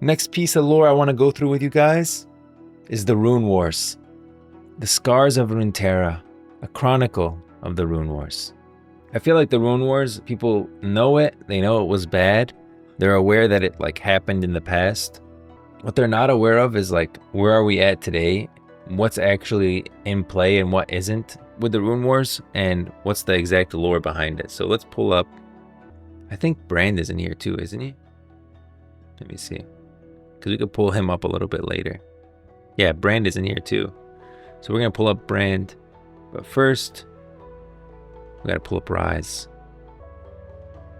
Next piece of lore I want to go through with you guys is the Rune Wars. The Scars of Runeterra, a chronicle of the Rune Wars. I feel like the Rune Wars, people know it, they know it was bad. They're aware that it like happened in the past. What they're not aware of is like, where are we at today? What's actually in play and what isn't with the Rune Wars, and what's the exact lore behind it. So let's pull up, I think Brand is in here too, isn't he? Let me see, because we could pull him up a little bit later. Yeah, Brand is in here too. So we're gonna pull up Brand, but first we gotta pull up Ryze.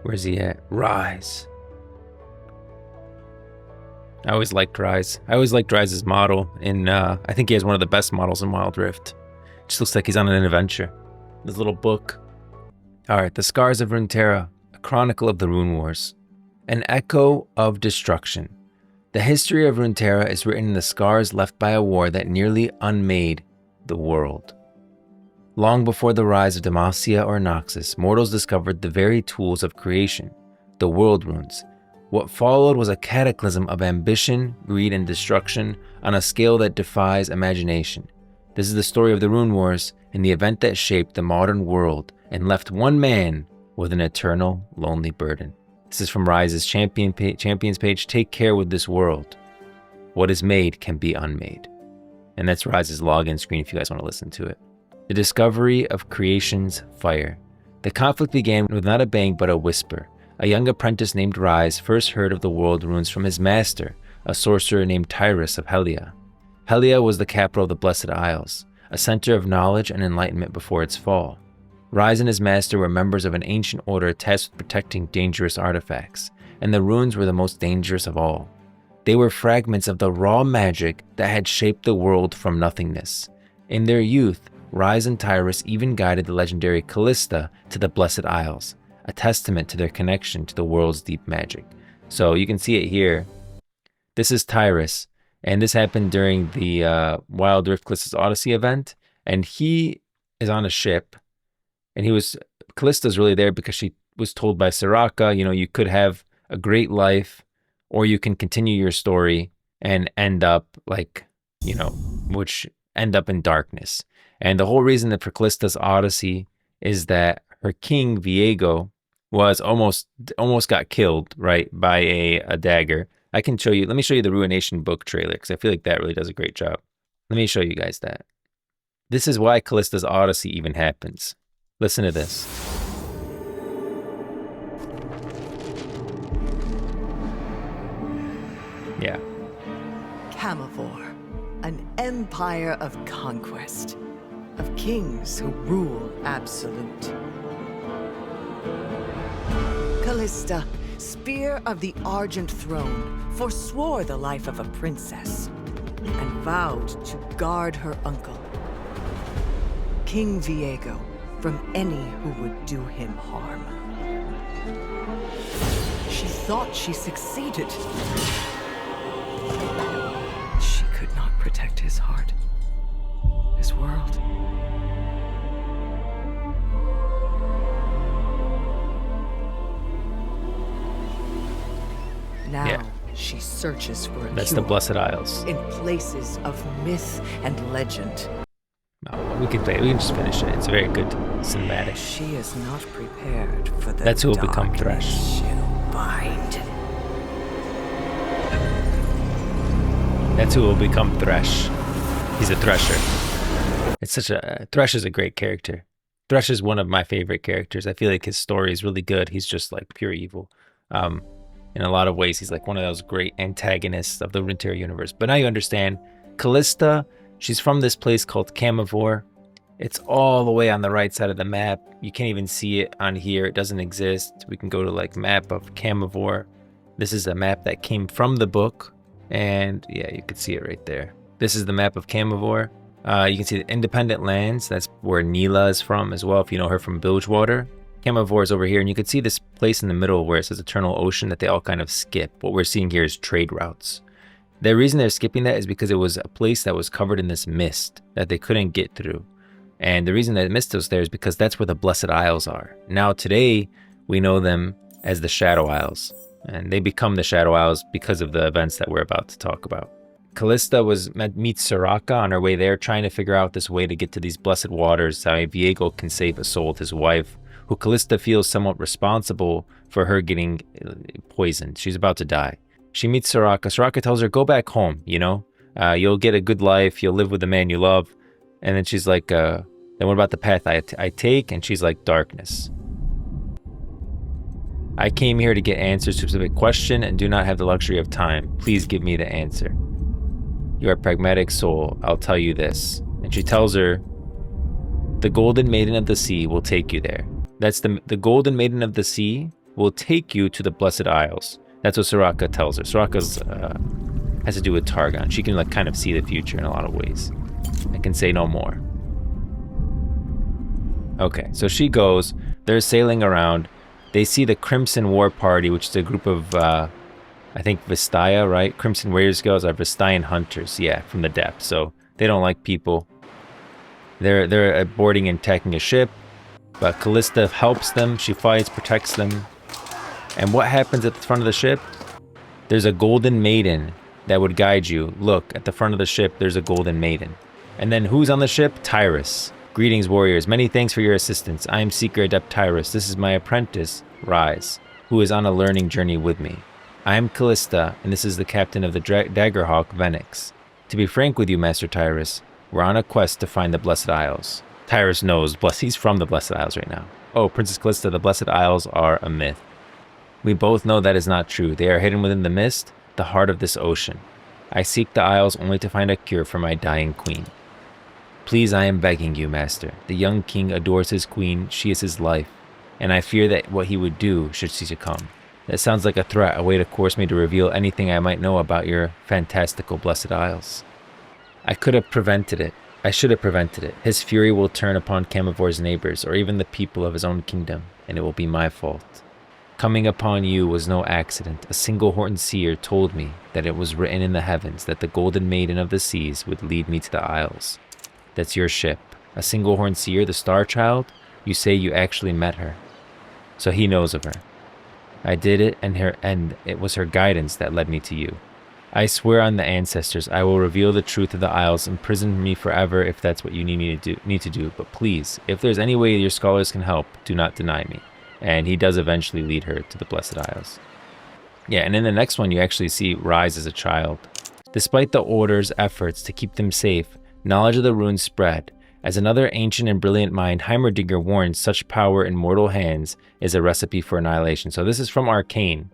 Where's he at? Ryze. I always liked Ryze. I always liked Ryze's model, and I think he has one of the best models in Wild Rift. Just looks like he's on an adventure. This little book. Alright, The Scars of Runeterra, a chronicle of the Rune Wars. An echo of destruction. The history of Runeterra is written in the scars left by a war that nearly unmade the world. Long before the rise of Demacia or Noxus, mortals discovered the very tools of creation, the world runes. What followed was a cataclysm of ambition, greed, and destruction on a scale that defies imagination. This is the story of the Rune Wars and the event that shaped the modern world and left one man with an eternal, lonely burden. This is from Ryze's Champions page. Take care with this world. What is made can be unmade. And that's Ryze's login screen if you guys want to listen to it. The discovery of creation's fire. The conflict began with not a bang but a whisper. A young apprentice named Ryze first heard of the world runes from his master, a sorcerer named Tyrus of Helia. Helia was the capital of the Blessed Isles, a center of knowledge and enlightenment before its fall. Ryze and his master were members of an ancient order tasked with protecting dangerous artifacts, and the runes were the most dangerous of all. They were fragments of the raw magic that had shaped the world from nothingness. In their youth, Ryze and Tyrus even guided the legendary Callista to the Blessed Isles, a testament to their connection to the world's deep magic. So you can see it here. This is Tyrus, and this happened during the Wild Rift Callista's Odyssey event, and he is on a ship, and Callista's really there because she was told by Soraka, you know, you could have a great life, or you can continue your story and end up like, you know, end up in darkness. And the whole reason that for Callista's Odyssey is that her king, Viego, was almost got killed, right, by a dagger. I can show you, let me show you the Ruination book trailer, because I feel like that really does a great job. Let me show you guys that. This is why Callista's Odyssey even happens. Listen to this. Yeah. Camavor, an empire of conquest, of kings who rule absolute. Callista, spear of the Argent Throne, forswore the life of a princess and vowed to guard her uncle, King Viego, from any who would do him harm. She thought she succeeded. She could not protect his heart, his world. Now she searches for a That's cure the Blessed Isles. in places of myth and legend. No, we can just finish it. It's a very good cinematic. She is not prepared for the That's who will become darkness Thresh. she'll bind. That's who will become Thresh. He's a Thresher. Thresh is a great character. Thresh is one of my favorite characters. I feel like his story is really good. He's just like pure evil. In a lot of ways, he's like one of those great antagonists of the Runeterra universe. But now you understand, Callista, she's from this place called Camavor. It's all the way on the right side of the map. You can't even see it on here. It doesn't exist. We can go to like map of Camavor. This is a map that came from the book. And yeah, you can see it right there. This is the map of Camavor. You can see the independent lands. That's where Neela is from as well, if you know her from Bilgewater. Camavor is over here, and you can see this place in the middle where it says Eternal Ocean that they all kind of skip. What we're seeing here is trade routes. The reason they're skipping that is because it was a place that was covered in this mist that they couldn't get through. And the reason that mist was there is because that's where the Blessed Isles are. Now today, we know them as the Shadow Isles. And they become the Shadow Isles because of the events that we're about to talk about. Callista meets Soraka on her way there, trying to figure out this way to get to these blessed waters, how Viego can save Isolde, his wife, who Callista feels somewhat responsible for her getting poisoned. She's about to die. She meets Soraka. Soraka tells her, go back home, you know? You'll get a good life, you'll live with the man you love. And then she's like, then what about the path I take? And she's like, darkness. I came here to get answers to a specific question and do not have the luxury of time. Please give me the answer. You are a pragmatic soul, I'll tell you this. And she tells her, the Golden Maiden of the Sea will take you there. That's the Golden Maiden of the Sea will take you to the Blessed Isles. That's what Soraka tells her. Soraka's has to do with Targon. She can like kind of see the future in a lot of ways. I can say no more. Okay, so she goes. They're sailing around. They see the Crimson War Party, which is a group of, I think Vistaya, right? Crimson Warriors Girls are Vistayan hunters, yeah, from the depths. So they don't like people. They're boarding and attacking a ship, but Callista helps them. She fights, protects them. And what happens at the front of the ship? There's a Golden Maiden that would guide you. Look, at the front of the ship, there's a Golden Maiden. And then who's on the ship? Tyrus. Greetings, warriors. Many thanks for your assistance. I am Seeker Adept Tyrus. This is my apprentice, Ryze, who is on a learning journey with me. I am Callista, and this is the captain of the Daggerhawk, Venix. To be frank with you, Master Tyrus, we're on a quest to find the Blessed Isles. Tyrus knows, he's from the Blessed Isles right now. Oh, Princess Callista, the Blessed Isles are a myth. We both know that is not true. They are hidden within the mist, the heart of this ocean. I seek the Isles only to find a cure for my dying queen. Please, I am begging you, Master. The young king adores his queen, she is his life, and I fear that what he would do should she succumb. That sounds like a threat, a way to force me to reveal anything I might know about your fantastical Blessed Isles. I could have prevented it. I should have prevented it. His fury will turn upon Camivor's neighbors, or even the people of his own kingdom, and it will be my fault. Coming upon you was no accident. A single-horned seer told me that it was written in the heavens that the Golden Maiden of the Seas would lead me to the Isles. That's your ship. A single-horned seer, the Star Child? You say you actually met her. So he knows of her. I did it, and it was her guidance that led me to you. I swear on the ancestors, I will reveal the truth of the Isles. Imprison me forever if that's what you need to do. But please, if there's any way your scholars can help, do not deny me. And he does eventually lead her to the Blessed Isles. Yeah, and in the next one, you actually see Ryze as a child. Despite the Order's efforts to keep them safe, knowledge of the runes spread. As another ancient and brilliant mind, Heimerdinger warns such power in mortal hands is a recipe for annihilation. So this is from Arcane.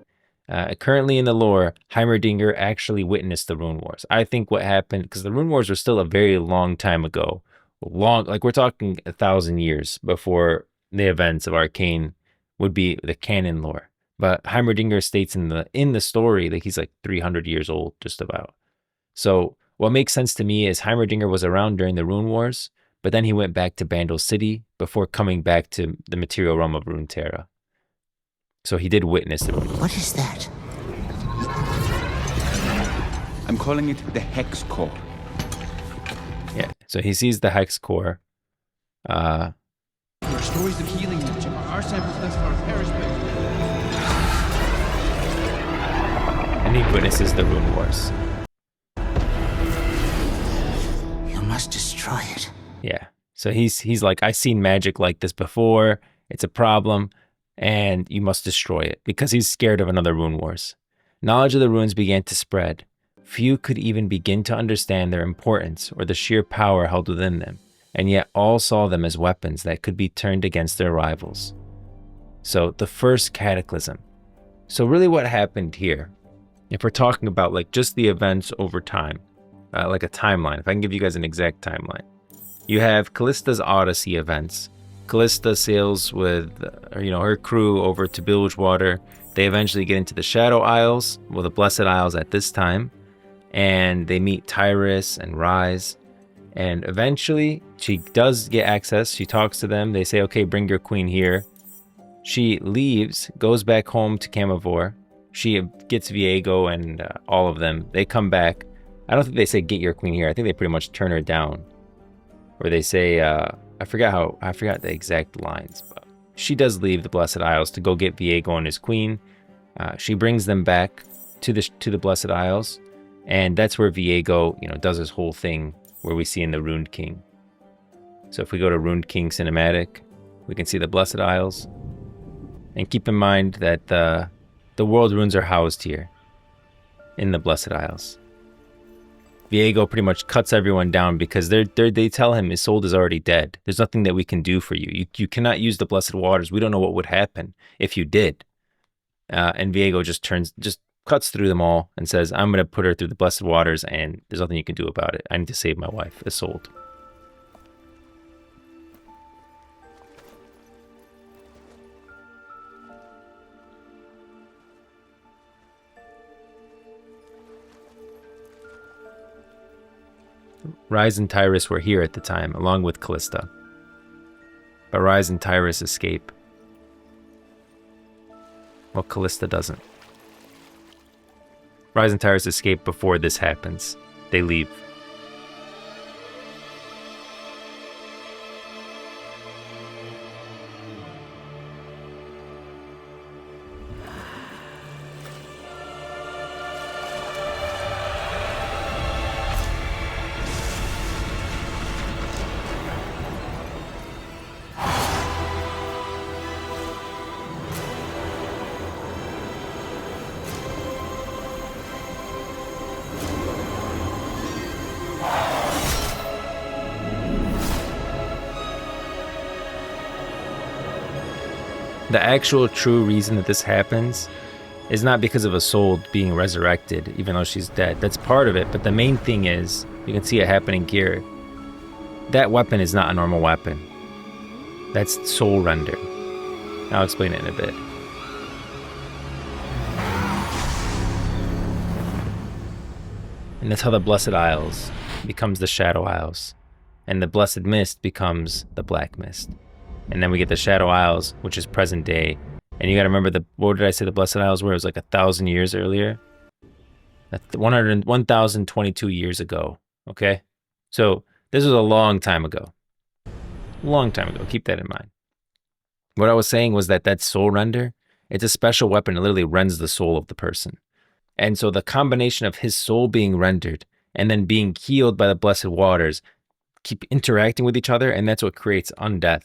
Currently in the lore, Heimerdinger actually witnessed the Rune Wars. I think what happened, because the Rune Wars were still a very long time ago. Like we're talking 1,000 years before the events of Arcane would be the canon lore. But Heimerdinger states in the story that he's like 300 years old, just about. So what makes sense to me is Heimerdinger was around during the Rune Wars, but then he went back to Bandle City before coming back to the material realm of Runeterra. So he did witness the Rune Wars. What is that? I'm calling it the Hex Core. Yeah, so he sees the Hex Core. Your stories of healing our samples thus far perished. And he witnesses the Rune Wars. You must destroy it. Yeah. So he's like, I've seen magic like this before. It's a problem, and you must destroy it, because he's scared of another Rune Wars. Knowledge of the runes began to spread. Few could even begin to understand their importance or the sheer power held within them, and yet all saw them as weapons that could be turned against their rivals. So the First Cataclysm. So really what happened here, if we're talking about like just the events over time, like a timeline, if I can give you guys an exact timeline. You have Callista's Odyssey events. Callista sails with her crew over to Bilgewater. They eventually get into the Shadow Isles, well, the Blessed Isles at this time, and they meet Tyrus and Ryze. And eventually she does get access. She talks to them. They say, okay, bring your queen here. She leaves, goes back home to Camivor. She gets Viego and all of them. They come back. I don't think they say get your queen here. I think they pretty much turn her down. Or they say, I forgot the exact lines, but she does leave the Blessed Isles to go get Viego and his queen. She brings them back to the Blessed Isles, and that's where Viego, does his whole thing where we see in the Rune King. So if we go to Rune King cinematic, we can see the Blessed Isles. And keep in mind that the world runes are housed here in the Blessed Isles. Viego pretty much cuts everyone down because they tell him Isolde is already dead. There's nothing that we can do for you. You cannot use the Blessed Waters. We don't know what would happen if you did. And Viego just cuts through them all and says, I'm going to put her through the Blessed Waters, and there's nothing you can do about it. I need to save my wife, Isolde. Ryze and Tyrus were here at the time, along with Callista. But Ryze and Tyrus escape. Well, Callista doesn't. Ryze and Tyrus escape before this happens. They leave. The actual true reason that this happens is not because of Isolde being resurrected, even though she's dead. That's part of it, but the main thing is, you can see it happening here. That weapon is not a normal weapon. That's soul render. I'll explain it in a bit. And that's how the Blessed Isles becomes the Shadow Isles. And the Blessed Mist becomes the Black Mist. And then we get the Shadow Isles, which is present day. And you gotta remember, what did I say the Blessed Isles were? It was like 1,000 years earlier. That's 1,022 years ago, okay? So this was a long time ago. Long time ago, keep that in mind. What I was saying was that soul render, it's a special weapon. It literally rends the soul of the person. And so the combination of his soul being rendered and then being healed by the Blessed Waters keep interacting with each other, and that's what creates undeath.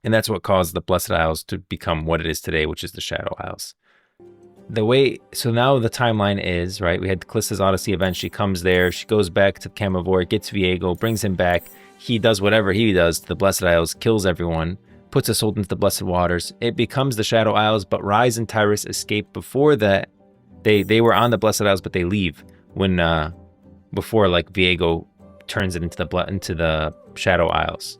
And that's what caused the Blessed Isles to become what it is today, which is the Shadow Isles. So now the timeline is, right, we had Callista's Odyssey event. She comes there, she goes back to Camivore, gets Viego, brings him back. He does whatever he does to the Blessed Isles, kills everyone, puts Isolde into the Blessed Waters. It becomes the Shadow Isles, but Ryze and Tyrus escape before that. They were on the Blessed Isles, but they leave before like Viego turns it into the Shadow Isles.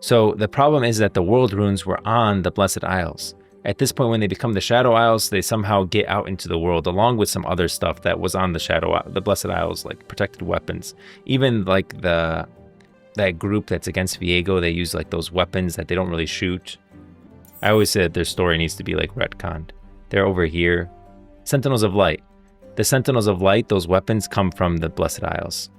So the problem is that the world runes were on the Blessed Isles. At this point, when they become the Shadow Isles, they somehow get out into the world, along with some other stuff that was on the Blessed Isles, like protected weapons. Even like that group that's against Viego, they use like those weapons that they don't really shoot. I always said their story needs to be like retconned. They're over here. Sentinels of Light. The Sentinels of Light, those weapons come from the Blessed Isles.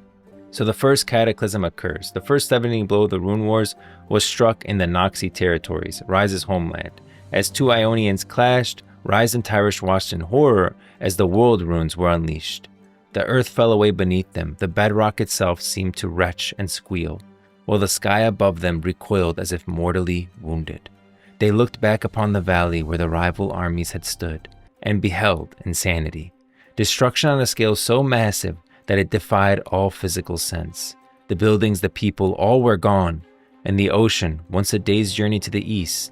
So the First Cataclysm occurs. The first devastating blow of the Rune Wars was struck in the Noxus territories, Ryze's homeland. As two Ionians clashed, Ryze and Tyrus watched in horror as the world runes were unleashed. The earth fell away beneath them, the bedrock itself seemed to retch and squeal, while the sky above them recoiled as if mortally wounded. They looked back upon the valley where the rival armies had stood, and beheld insanity. Destruction on a scale so massive that it defied all physical sense. The buildings, the people, all were gone, and the ocean, once a day's journey to the east,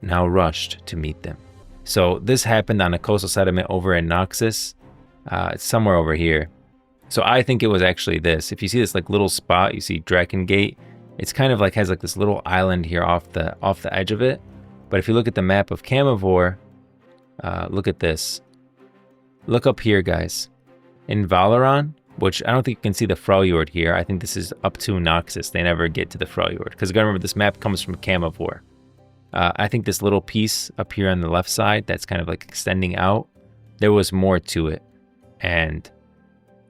now rushed to meet them. So this happened on a coastal settlement over in Noxus. It's somewhere over here. So I think it was actually this. If you see this like little spot, you see Drakengate. It's kind of like has like this little island here off the edge of it. But if you look at the map of Camivore, look at this. Look up here, guys. In Valoran, which I don't think you can see the Freljord here. I think this is up to Noxus. They never get to the Freljord. Because you gotta remember, this map comes from Camivore. I think this little piece up here on the left side that's kind of like extending out, there was more to it. And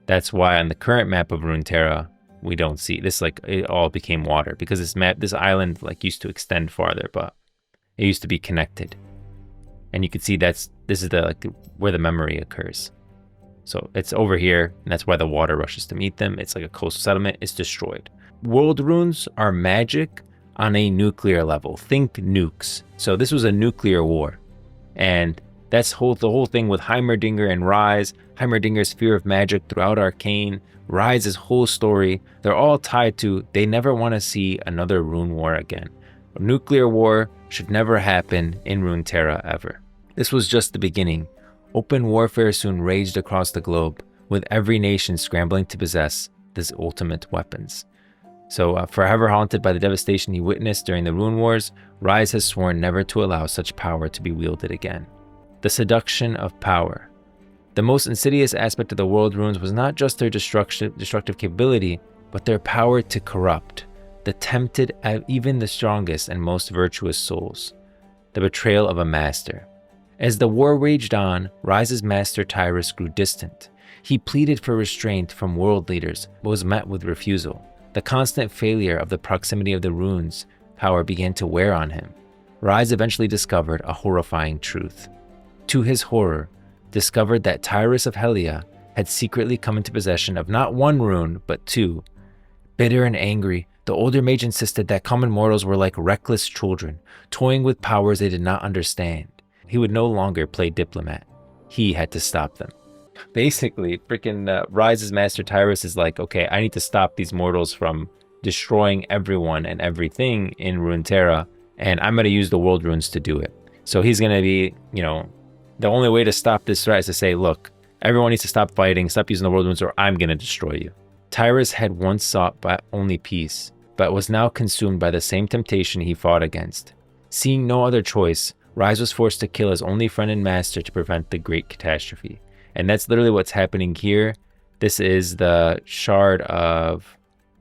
that's why on the current map of Runeterra, we don't see this, like it all became water. Because this island like used to extend farther, but it used to be connected. And you can see that's This is where the memory occurs. So it's over here, and that's why the water rushes to meet them. It's like a coastal settlement. It's destroyed. World runes are magic on a nuclear level. Think nukes. So this was a nuclear war. And that's the whole thing with Heimerdinger and Ryze. Heimerdinger's fear of magic throughout Arcane. Ryze's whole story. They're all tied to they never want to see another rune war again. A nuclear war should never happen in Runeterra ever. This was just the beginning. Open warfare soon raged across the globe, with every nation scrambling to possess these ultimate weapons. So, forever haunted by the devastation he witnessed during the Rune Wars, Ryze has sworn never to allow such power to be wielded again. The Seduction of Power. The most insidious aspect of the world runes was not just their destructive capability, but their power to corrupt, that tempted even the strongest and most virtuous souls. The betrayal of a master. As the war raged on, Ryze's master Tyrus grew distant. He pleaded for restraint from world leaders, but was met with refusal. The constant failure of the proximity of the runes' power began to wear on him. Ryze eventually discovered a horrifying truth. To his horror, discovered that Tyrus of Helia had secretly come into possession of not one rune, but two. Bitter and angry, the older mage insisted that common mortals were like reckless children, toying with powers they did not understand. He would no longer play diplomat. He had to stop them. Basically, freaking Ryze's master Tyrus is like, okay, I need to stop these mortals from destroying everyone and everything in Runeterra, and I'm going to use the world runes to do it. So he's going to be, the only way to stop this threat is to say, look, everyone needs to stop fighting, stop using the world runes, or I'm going to destroy you. Tyrus had once sought but only peace, but was now consumed by the same temptation he fought against. Seeing no other choice, Ryze was forced to kill his only friend and master to prevent the great catastrophe. And that's literally what's happening here. This is the shard of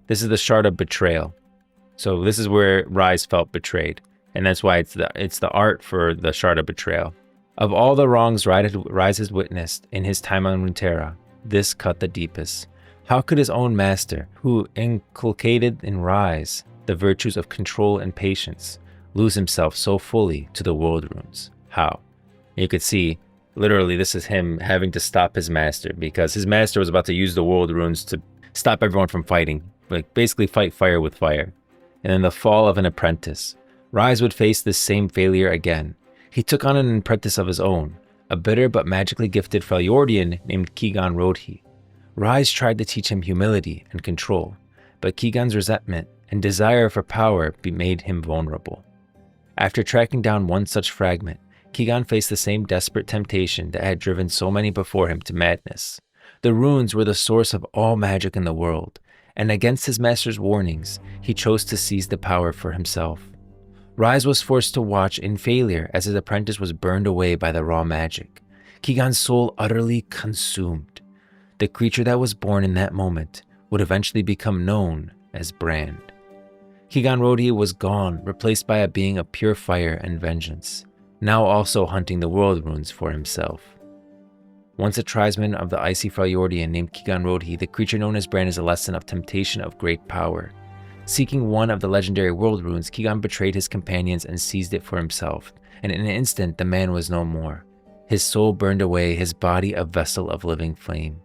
betrayal. So this is where Ryze felt betrayed. And that's why it's the art for the shard of betrayal. Of all the wrongs Ryze has witnessed in his time on Runeterra, this cut the deepest. How could his own master, who inculcated in Ryze the virtues of control and patience, lose himself so fully to the world runes? How? You could see, literally, this is him having to stop his master because his master was about to use the world runes to stop everyone from fighting, like basically fight fire with fire. And then the fall of an apprentice. Ryze would face this same failure again. He took on an apprentice of his own, a bitter but magically gifted Freljordian named Keegan Rodhi. Ryze tried to teach him humility and control, but Keegan's resentment and desire for power made him vulnerable. After tracking down one such fragment, Keegan faced the same desperate temptation that had driven so many before him to madness. The runes were the source of all magic in the world, and against his master's warnings, he chose to seize the power for himself. Ryze was forced to watch in failure as his apprentice was burned away by the raw magic, Keegan's soul utterly consumed. The creature that was born in that moment would eventually become known as Brand. Keegan Rodhi was gone, replaced by a being of pure fire and vengeance, now also hunting the world runes for himself. Once a tribesman of the icy Freljordian named Keegan Rodhi, the creature known as Brand is a lesson of temptation of great power. Seeking one of the legendary world runes, Keegan betrayed his companions and seized it for himself, and in an instant the man was no more. His soul burned away, his body a vessel of living flame.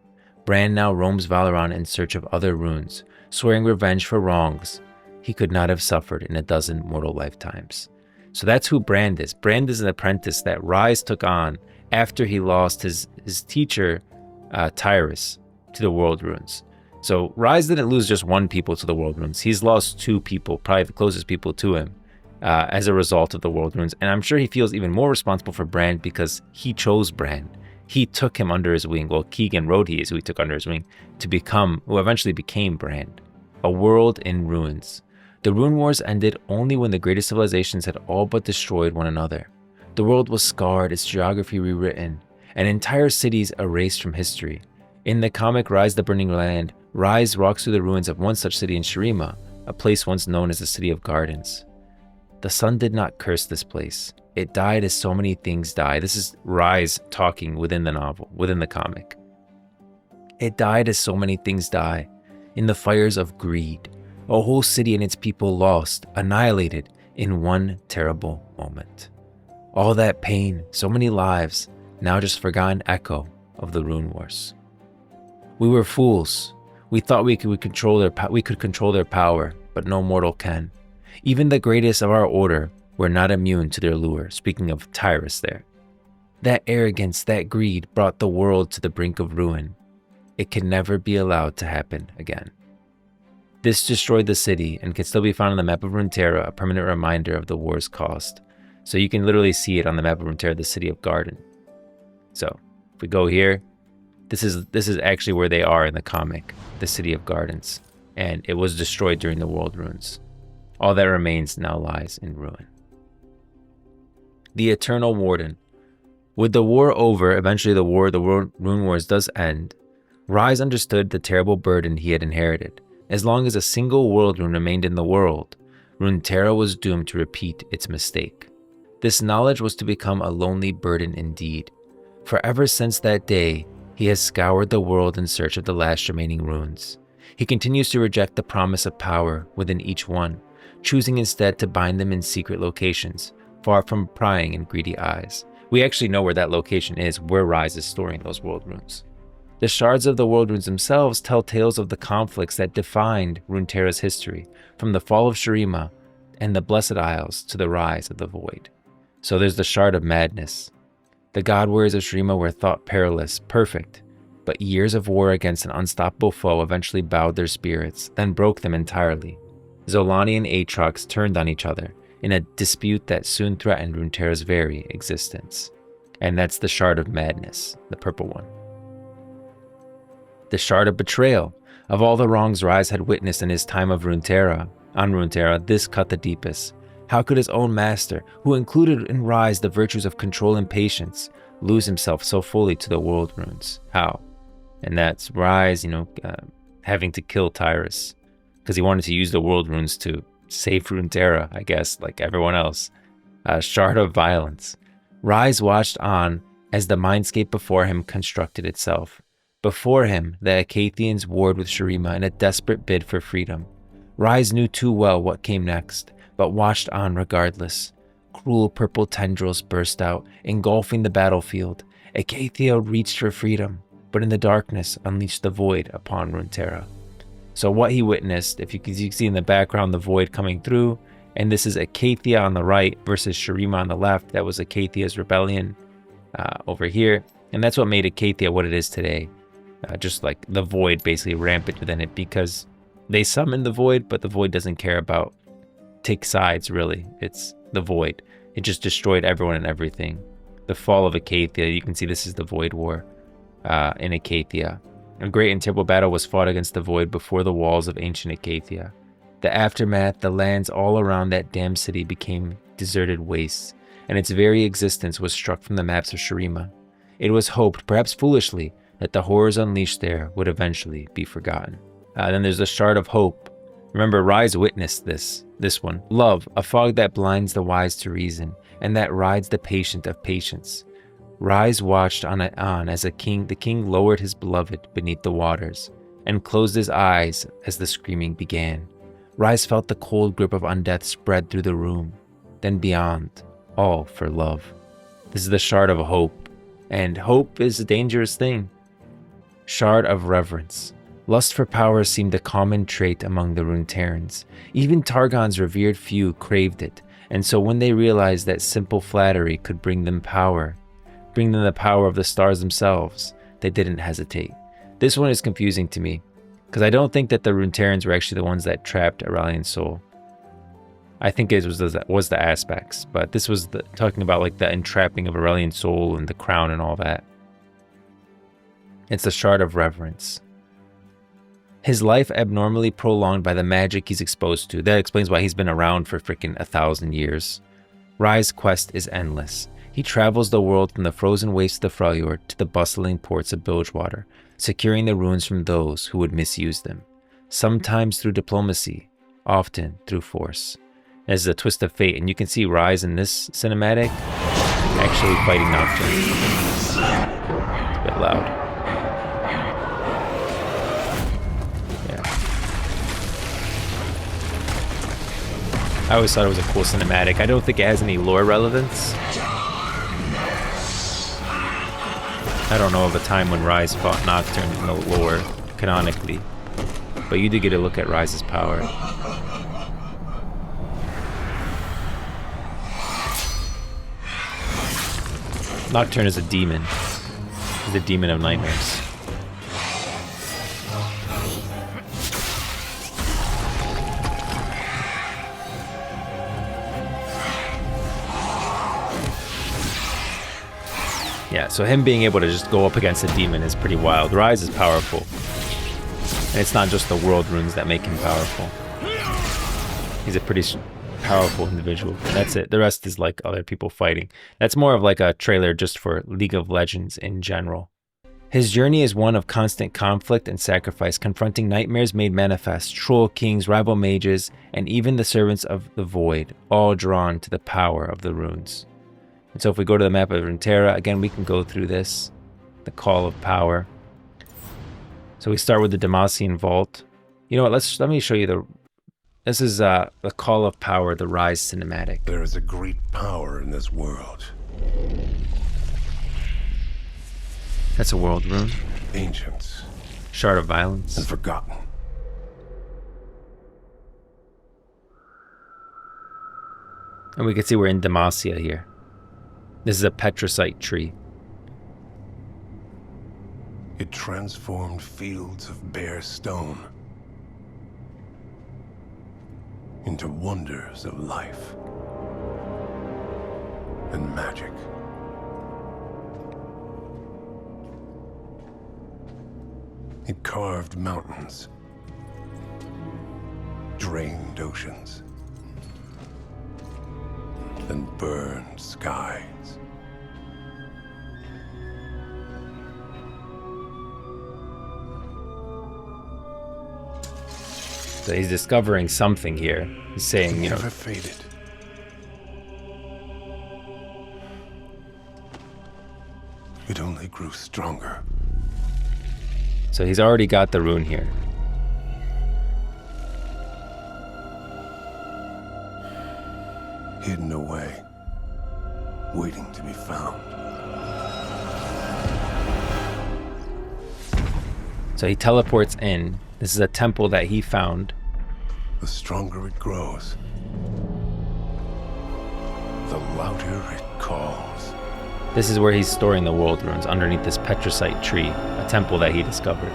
Brand now roams Valoran in search of other runes, swearing revenge for wrongs he could not have suffered in a dozen mortal lifetimes. So that's who Brand is. Brand is an apprentice that Ryze took on after he lost his teacher, Tyrus, to the world runes. So Ryze didn't lose just one people to the world runes. He's lost two people, probably the closest people to him, as a result of the world runes. And I'm sure he feels even more responsible for Brand because he chose Brand. He took him under his wing. Well, Keegan Rodhi is who he took under his wing who eventually became Brand. A world in ruins. The Rune Wars ended only when the greatest civilizations had all but destroyed one another. The world was scarred, its geography rewritten, and entire cities erased from history. In the comic Ryze the Burning Land, Ryze walks through the ruins of one such city in Shurima, a place once known as the City of Gardens. The sun did not curse this place. It died as so many things die. This is Ryze talking within the novel, within the comic. It died as so many things die, in the fires of greed. A whole city and its people lost, annihilated in one terrible moment. All that pain, so many lives, now just forgotten echo of the Rune Wars. We were fools. We thought we could control their power, but no mortal can. Even the greatest of our order were not immune to their lure, speaking of Tyrus there. That arrogance, that greed brought the world to the brink of ruin. It can never be allowed to happen again. This destroyed the city and can still be found on the map of Runeterra, a permanent reminder of the war's cost. So you can literally see it on the map of Runeterra, the city of Garden. So if we go here, this is actually where they are in the comic, the city of Gardens, and it was destroyed during the World Runes. All that remains now lies in ruin. The Eternal Warden. With the war over, eventually the Rune Wars does end. Ryze understood the terrible burden he had inherited. As long as a single world rune remained in the world, Runeterra was doomed to repeat its mistake. This knowledge was to become a lonely burden indeed. For ever since that day, he has scoured the world in search of the last remaining runes. He continues to reject the promise of power within each one, choosing instead to bind them in secret locations, far from prying and greedy eyes. We actually know where that location is, where Ryze is storing those world runes. The shards of the world runes themselves tell tales of the conflicts that defined Runeterra's history, from the fall of Shurima and the Blessed Isles to the rise of the Void. So there's the Shard of Madness. The god warriors of Shurima were thought perilous, perfect, but years of war against an unstoppable foe eventually bowed their spirits, then broke them entirely. Zolani and Aatrox turned on each other in a dispute that soon threatened Runeterra's very existence. And that's the Shard of Madness, the purple one. The Shard of Betrayal. Of all the wrongs Ryze had witnessed in his time of Runeterra, this cut the deepest. How could his own master, who included in Ryze the virtues of control and patience, lose himself so fully to the world runes? How? And that's Ryze, having to kill Tyrus, because he wanted to use the world runes to save Runeterra, I guess, like everyone else. Shard of Violence. Ryze watched on as the mindscape before him constructed itself. Before him, the Acatheans warred with Shurima in a desperate bid for freedom. Ryze knew too well what came next, but watched on regardless. Cruel purple tendrils burst out, engulfing the battlefield. Acathia reached for freedom, but in the darkness unleashed the Void upon Runeterra. So what he witnessed, if you can see in the background the Void coming through, and this is Acathia on the right versus Shurima on the left. That was Acathia's rebellion over here, and that's what made Acathia what it is today. Just like the Void basically rampant within it, because they summoned the Void, but the Void doesn't care about take sides, really. It's the Void. It just destroyed everyone and everything. The fall of Acathia, you can see this is the Void War in Acathia. A great and terrible battle was fought against the Void before the walls of ancient Acathia. The aftermath, the lands all around that damned city became deserted wastes, and its very existence was struck from the maps of Shurima. It was hoped, perhaps foolishly, that the horrors unleashed there would eventually be forgotten. Then there's the Shard of Hope. Remember, Ryze witnessed this one. Love, a fog that blinds the wise to reason, and that rides the patient of patience. Ryze watched on as the king lowered his beloved beneath the waters, and closed his eyes as the screaming began. Ryze felt the cold grip of undeath spread through the room, then beyond, all for love. This is the Shard of Hope, and hope is a dangerous thing. Shard of Reverence. Lust for power seemed a common trait among the Runeterrans. Even Targon's revered few craved it, and so when they realized that simple flattery could bring them the power of the stars themselves, they didn't hesitate. This one is confusing to me, because I don't think that the Runeterrans were actually the ones that trapped Aurelian's soul. I think it was the aspects, but this was talking about like the entrapping of Aurelian's soul and the crown and all that. It's the Shard of Reverence. His life abnormally prolonged by the magic he's exposed to. That explains why he's been around for freaking 1,000 years. Ryze's quest is endless. He travels the world from the frozen wastes of the Freljord to the bustling ports of Bilgewater, securing the runes from those who would misuse them. Sometimes through diplomacy, often through force. As a twist of fate, and you can see Ryze in this cinematic actually fighting Nocturne. It's a bit loud. I always thought it was a cool cinematic. I don't think it has any lore relevance. I don't know of a time when Ryze fought Nocturne in the lore, canonically. But you did get a look at Ryze's power. Nocturne is a demon. He's a demon of nightmares. Yeah, so him being able to just go up against a demon is pretty wild. Ryze is powerful. And it's not just the world runes that make him powerful. He's a pretty powerful individual. And that's it. The rest is like other people fighting. That's more of like a trailer just for League of Legends in general. His journey is one of constant conflict and sacrifice, confronting nightmares made manifest, troll kings, rival mages, and even the servants of the void, all drawn to the power of the runes. And so if we go to the map of Runeterra, again, we can go through this, the Call of Power. So we start with the Demacian Vault. You know what, let me show you this is the Call of Power, the Ryze cinematic. There is a great power in this world. That's a world rune. Ancients. Shard of Violence. And forgotten. And we can see we're in Demacia here. This is a petricite tree. It transformed fields of bare stone into wonders of life and magic. It carved mountains, drained oceans, and burned skies. So he's discovering something here. He's saying, you know, never faded. It only grew stronger. So he's already got the rune here. Hidden away, waiting to be found. So he teleports in. This is a temple that he found. The stronger it grows, the louder it calls. This is where he's storing the world runes, underneath this petricite tree, a temple that he discovered.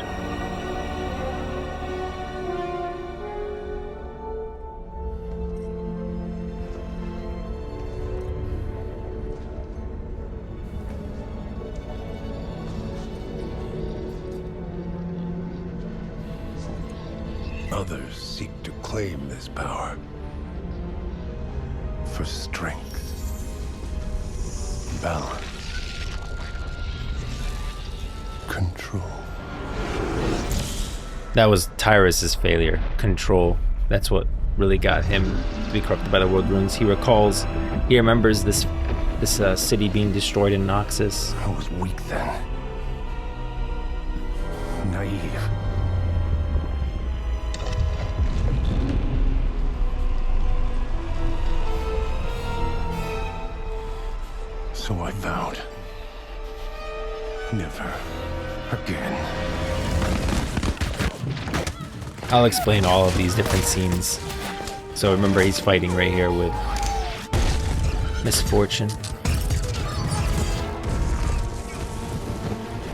Others seek to claim this power for strength, balance, control. That was Tyrus's failure. Control. That's what really got him to be corrupted by the world runes. He remembers this city being destroyed in Noxus. I was weak then. Naive. So I vowed. Never again. I'll explain all of these different scenes. So remember, he's fighting right here with Misfortune.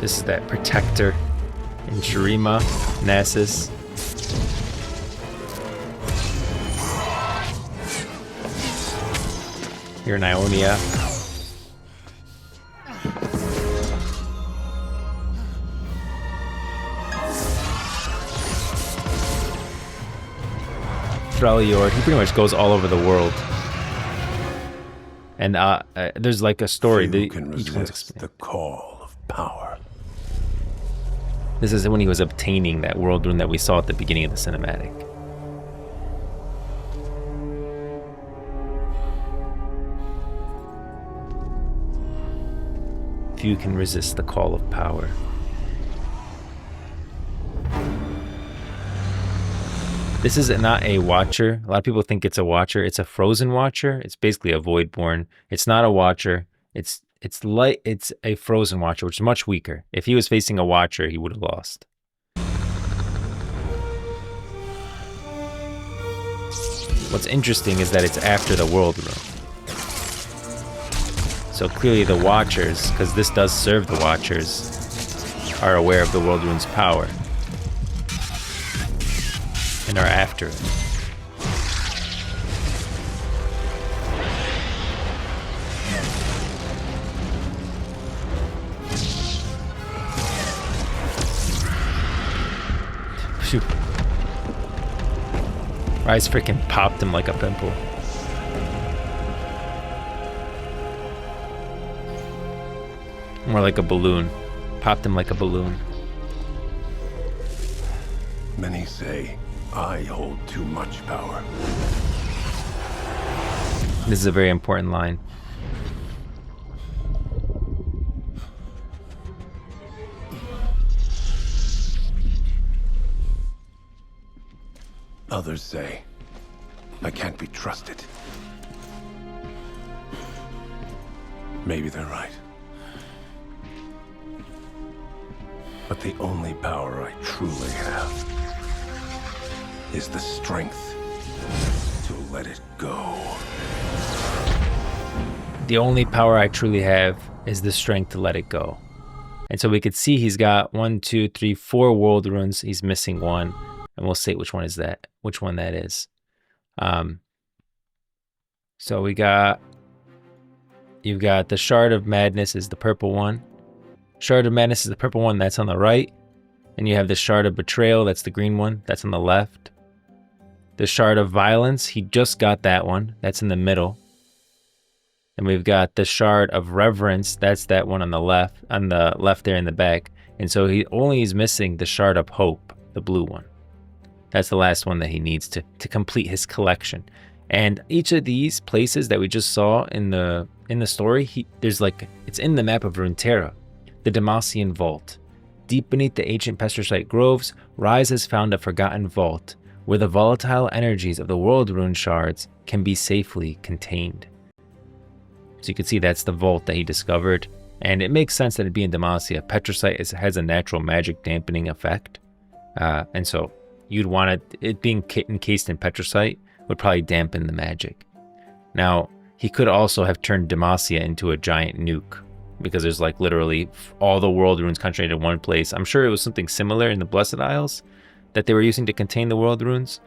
This is that Protector in Shurima, Nasus. Here in Ionia. Freljord, he pretty much goes all over the world. And there's like a story. You can resist the call of power. This is when he was obtaining that world rune that we saw at the beginning of the cinematic. Few can resist the call of power. This is not a Watcher. A lot of people think it's a Watcher. It's a Frozen Watcher. It's basically a Voidborn. It's not a Watcher. It's It's light. It's a frozen Watcher, which is much weaker. If he was facing a Watcher, he would have lost. What's interesting is that it's after the World Rune. So clearly the Watchers, because this does serve the Watchers, are aware of the World Rune's power and are after it. Phew. Ryze freaking popped him like a pimple. More like a balloon. Popped him like a balloon. Many say I hold too much power. This is a very important line. Others say I can't be trusted. Maybe they're right. But the only power I truly have is the strength to let it go. The only power I truly have is the strength to let it go. And so we could see he's got 1, 2, 3, 4 world runes. He's missing one. And we'll say which one is that, which one that is. So you've got the Shard of Madness is the purple one. Shard of Madness is the purple one, that's on the right. And you have the Shard of Betrayal, that's the green one, that's on the left. The Shard of Violence, he just got that one, that's in the middle. And we've got the Shard of Reverence, that's that one on the left there in the back. And so he only is missing the Shard of Hope, the blue one. That's the last one that he needs to complete his collection. And each of these places that we just saw in the story, it's in the map of Runeterra, the Demacia Vault. Deep beneath the ancient Pestrocyte groves, Ryze has found a forgotten vault where the volatile energies of the world rune shards can be safely contained. So you can see that's the vault that he discovered, and it makes sense that it'd be in Demacia. Pestrocyte has a natural magic dampening effect, and so you'd want it being encased in Pestrocyte would probably dampen the magic. Now, he could also have turned Demacia into a giant nuke, because there's like literally all the world runes concentrated in one place. I'm sure it was something similar in the Blessed Isles that they were using to contain the world runes.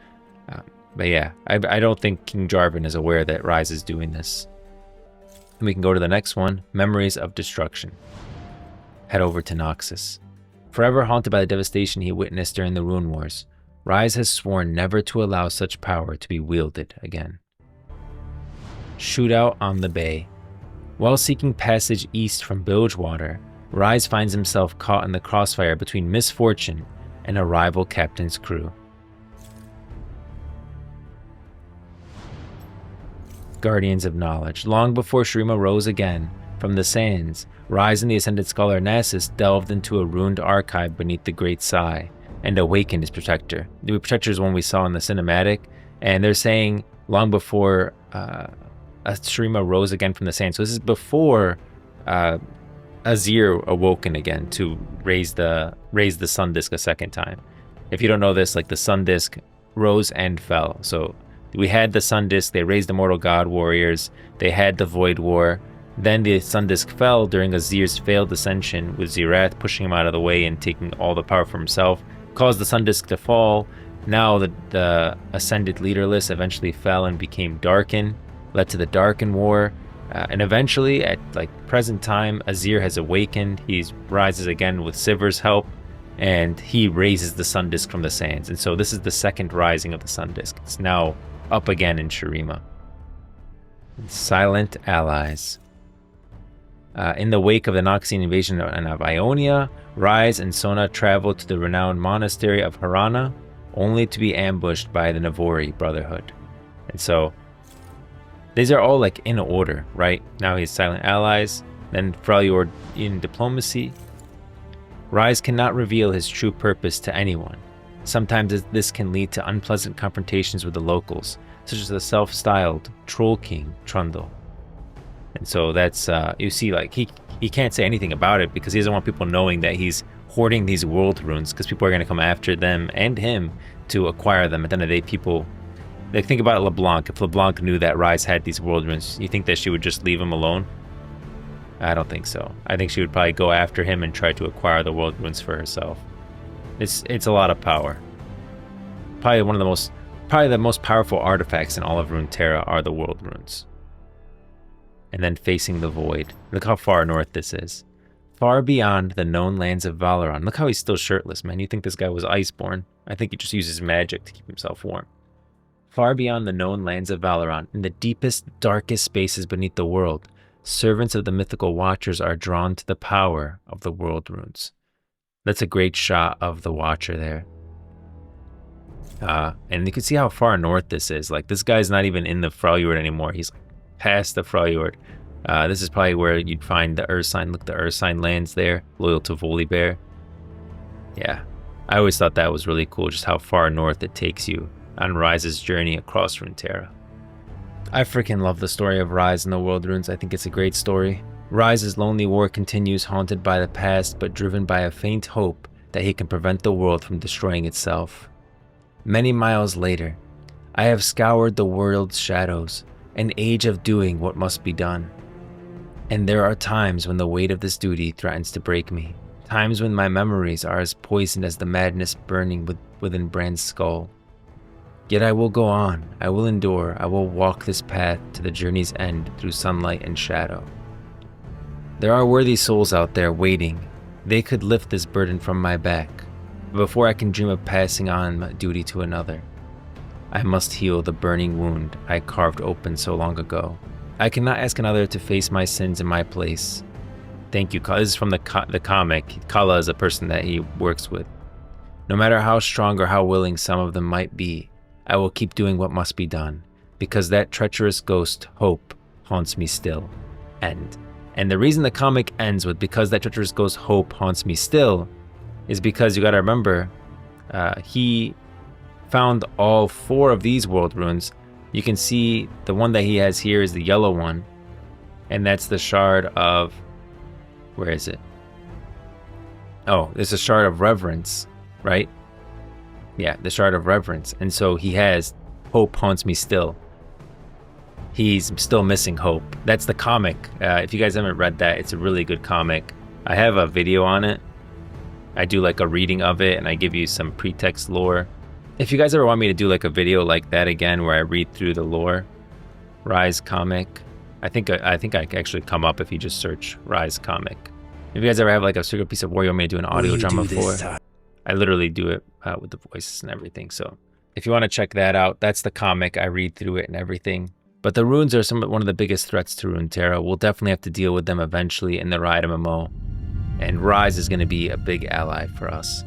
But yeah, I don't think King Jarvan is aware that Ryze is doing this. And we can go to the next one, Memories of Destruction. Head over to Noxus. Forever haunted by the devastation he witnessed during the Rune Wars, Ryze has sworn never to allow such power to be wielded again. Shootout on the Bay. While seeking passage east from Bilgewater, Ryze finds himself caught in the crossfire between misfortune and a rival captain's crew. Guardians of Knowledge. Long before Shurima rose again from the sands, Ryze and the Ascended Scholar Nasus delved into a ruined archive beneath the Great Sigh and awakened his protector. The protector is one we saw in the cinematic, and they're saying long before Shurima rose again from the sand. So this is before Azir awoken again to raise the Sun Disk a second time. If you don't know this, like the Sun Disk rose and fell. So we had the Sun Disk, they raised the Mortal God Warriors, they had the Void War, then the Sun Disk fell during Azir's failed ascension with Xerath pushing him out of the way and taking all the power for himself, caused the Sun Disk to fall. Now the Ascended Leaderless eventually fell and became Darken, led to the Darken War, and eventually at like present time, Azir has awakened. He rises again with Sivir's help, and he raises the Sun Disk from the sands. And so this is the second rising of the Sun Disk. It's now up again in Shurima. Silent Allies. In the wake of the Noxian invasion of Ionia, Ryze and Sona traveled to the renowned monastery of Harana, only to be ambushed by the Navori Brotherhood. And so these are all like in order, right? Now he's Silent Allies, then Freljord in diplomacy. Ryze cannot reveal his true purpose to anyone. Sometimes this can lead to unpleasant confrontations with the locals, such as the self-styled Troll King Trundle. And so that's, you see, like, he can't say anything about it because he doesn't want people knowing that he's hoarding these world runes, because people are going to come after them and him to acquire them. At the end of the day, people, like, think about LeBlanc. If LeBlanc knew that Ryze had these world runes, you think that she would just leave him alone? I don't think so. I think she would probably go after him and try to acquire the world runes for herself. It's a lot of power. Probably the most powerful artifacts in all of Runeterra are the world runes. And then facing the void. Look how far north this is. Far beyond the known lands of Valoran. Look how he's still shirtless, man. You think this guy was iceborn. I think he just uses magic to keep himself warm. Far beyond the known lands of Valoran, in the deepest, darkest spaces beneath the world, servants of the mythical Watchers are drawn to the power of the world runes. That's a great shot of the Watcher there. And you can see how far north this is. Like, this guy's not even in the Freljord anymore. He's like past the Freljord. This is probably where you'd find the Ursine. Look, the Ursine lands there, loyal to Volibear. Yeah, I always thought that was really cool, just how far north it takes you on Ryze's journey across Runeterra. I freaking love the story of Ryze and the World Runes. I think it's a great story. Ryze's lonely war continues, haunted by the past, but driven by a faint hope that he can prevent the world from destroying itself. Many miles later, I have scoured the world's shadows, an age of doing what must be done. And there are times when the weight of this duty threatens to break me. Times when my memories are as poisoned as the madness burning within Brand's skull. Yet I will go on, I will endure, I will walk this path to the journey's end through sunlight and shadow. There are worthy souls out there waiting. They could lift this burden from my back. But before I can dream of passing on my duty to another, I must heal the burning wound I carved open so long ago. I cannot ask another to face my sins in my place. Thank you, Kala. This is from the comic. Kala is a person that he works with. No matter how strong or how willing some of them might be, I will keep doing what must be done, because that treacherous ghost, Hope, haunts me still. End. And the reason the comic ends with "because that treacherous ghost, Hope, haunts me still," is because you gotta remember, he found all 4 of these world runes. You can see the one that he has here is the yellow one, and that's the shard of, where is it? Oh, it's a shard of reverence, right? Yeah, the shard of reverence. And so he has Hope haunts me still. He's still missing Hope. That's the comic. If you guys haven't read that, it's a really good comic. I have a video on it. I do like a reading of it, and I give you some pretext lore. If you guys ever want me to do like a video like that again, where I read through the lore, Ryze comic, I think I can actually come up if you just search Ryze comic. If you guys ever have like a secret piece of war you want me to do an audio drama for, I literally do it with the voices and everything. So if you want to check that out, that's the comic. I read through it and everything. But the runes are one of the biggest threats to Runeterra. We'll definitely have to deal with them eventually in the Riot MMO. And Ryze is going to be a big ally for us.